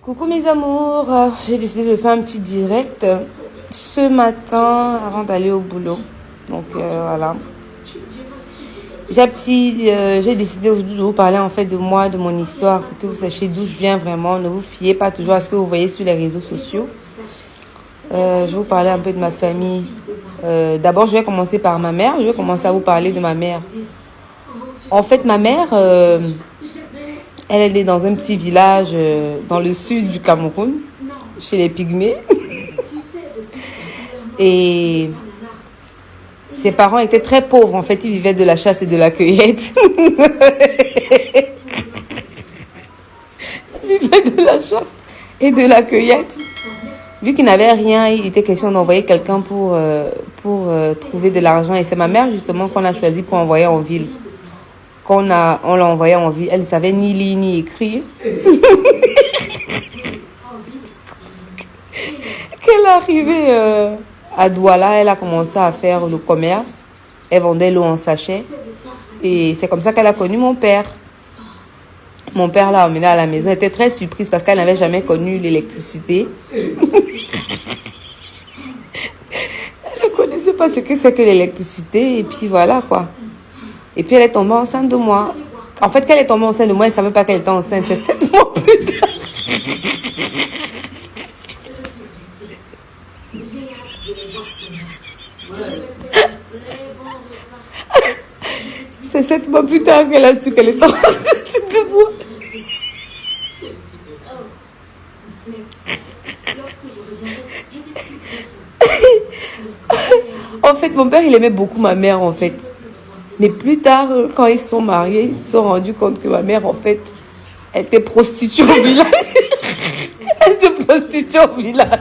Coucou mes amours, j'ai décidé de faire un petit direct ce matin avant d'aller au boulot. Donc voilà. J'ai décidé aujourd'hui de vous parler en fait de moi, de mon histoire, pour que vous sachiez d'où je viens vraiment. Ne vous fiez pas toujours à ce que vous voyez sur les réseaux sociaux. Je vais vous parler un peu de ma famille. D'abord, je vais commencer par ma mère. Je vais commencer à vous parler de ma mère. En fait, ma mère, elle est dans un petit village dans le sud du Cameroun, chez les Pygmées. Et ses parents étaient très pauvres. En fait, ils vivaient de la chasse et de la cueillette. Ils vivaient de la chasse et de la cueillette. Vu qu'ils n'avaient rien, il était question d'envoyer quelqu'un pour trouver de l'argent. Et c'est ma mère, justement, qu'on a choisi pour envoyer en ville. On l'a envoyée en ville. Elle ne savait ni lire ni écrire. Qu'elle est arrivée à Douala, elle a commencé à faire le commerce. Elle vendait l'eau en sachet. Et c'est comme ça qu'elle a connu mon père. Mon père l'a emmenée à la maison. Elle était très surprise parce qu'elle n'avait jamais connu l'électricité. Elle ne connaissait pas ce que c'est que l'électricité. Et puis voilà quoi. Et puis elle est tombée enceinte de moi. En fait, quand elle est tombée enceinte de moi, elle ne savait pas qu'elle était enceinte. C'est 7 mois plus tard. C'est 7 mois plus tard qu'elle a su qu'elle était enceinte de moi. En fait, mon père, il aimait beaucoup ma mère, en fait. Mais plus tard, quand ils se sont mariés, ils se sont rendus compte que ma mère, en fait, elle était prostituée au village. Elle se prostituait au village.